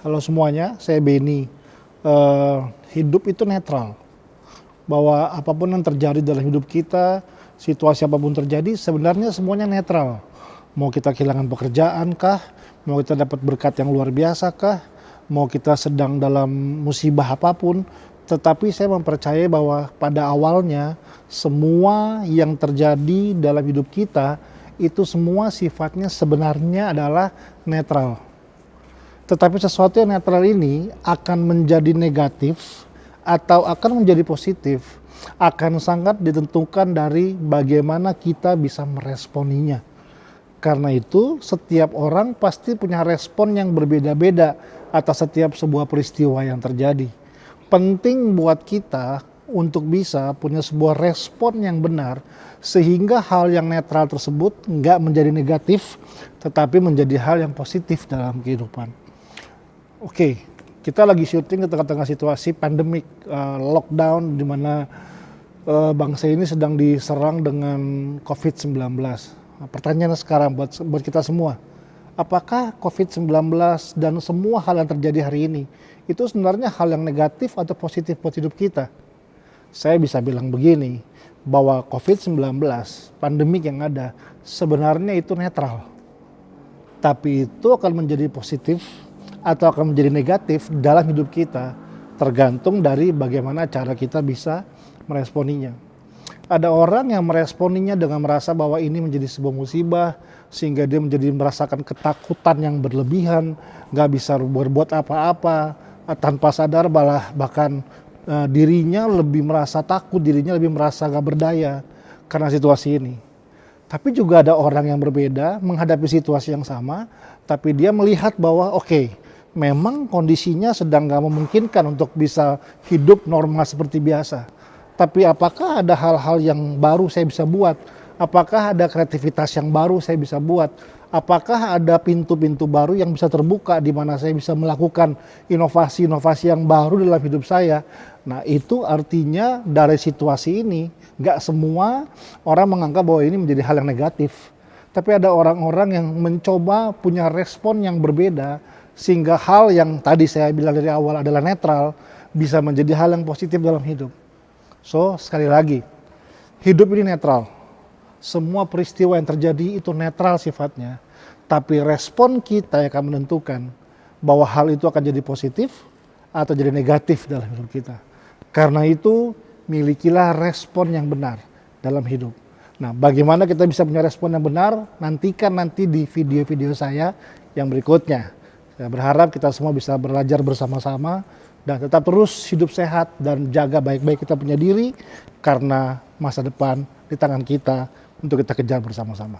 Halo semuanya, saya Beni. Hidup itu netral, bahwa apapun yang terjadi dalam hidup kita, situasi apapun terjadi, sebenarnya semuanya netral. Mau kita kehilangan pekerjaan kah, mau kita dapat berkat yang luar biasa kah, mau kita sedang dalam musibah apapun, tetapi saya mempercayai bahwa pada awalnya semua yang terjadi dalam hidup kita itu semua sifatnya sebenarnya adalah netral. Tetapi sesuatu yang netral ini akan menjadi negatif atau akan menjadi positif akan sangat ditentukan dari bagaimana kita bisa meresponinya. Karena itu setiap orang pasti punya respon yang berbeda-beda atas setiap sebuah peristiwa yang terjadi. Penting buat kita untuk bisa punya sebuah respon yang benar sehingga hal yang netral tersebut nggak menjadi negatif tetapi menjadi hal yang positif dalam kehidupan. Oke, kita lagi syuting di tengah-tengah situasi pandemik, lockdown di mana bangsa ini sedang diserang dengan COVID-19. Nah, pertanyaan sekarang buat kita semua, apakah COVID-19 dan semua hal yang terjadi hari ini itu sebenarnya hal yang negatif atau positif buat hidup kita? Saya bisa bilang begini, bahwa COVID-19, pandemik yang ada, sebenarnya itu netral. Tapi itu akan menjadi positif atau akan menjadi negatif dalam hidup kita tergantung dari bagaimana cara kita bisa meresponinya. Ada orang yang meresponinya dengan merasa bahwa ini menjadi sebuah musibah sehingga dia menjadi merasakan ketakutan yang berlebihan, gak bisa berbuat apa-apa, tanpa sadar bahkan dirinya lebih merasa takut, dirinya lebih merasa gak berdaya karena situasi ini. Tapi juga ada orang yang berbeda menghadapi situasi yang sama, tapi dia melihat bahwa oke, memang kondisinya sedang gak memungkinkan untuk bisa hidup normal seperti biasa. Tapi apakah ada hal-hal yang baru saya bisa buat? Apakah ada kreativitas yang baru saya bisa buat? Apakah ada pintu-pintu baru yang bisa terbuka di mana saya bisa melakukan inovasi-inovasi yang baru dalam hidup saya? Nah, itu artinya dari situasi ini gak semua orang menganggap bahwa ini menjadi hal yang negatif. Tapi ada orang-orang yang mencoba punya respon yang berbeda sehingga hal yang tadi saya bilang dari awal adalah netral bisa menjadi hal yang positif dalam hidup. So, sekali lagi, hidup ini netral. Semua peristiwa yang terjadi itu netral sifatnya. Tapi respon kita yang akan menentukan bahwa hal itu akan jadi positif atau jadi negatif dalam hidup kita. Karena itu, milikilah respon yang benar dalam hidup. Nah, bagaimana kita bisa punya respon yang benar? Nantikan nanti di video-video saya yang berikutnya. Saya berharap kita semua bisa belajar bersama-sama dan tetap terus hidup sehat dan jaga baik-baik kita punya diri karena masa depan di tangan kita untuk kita kejar bersama-sama.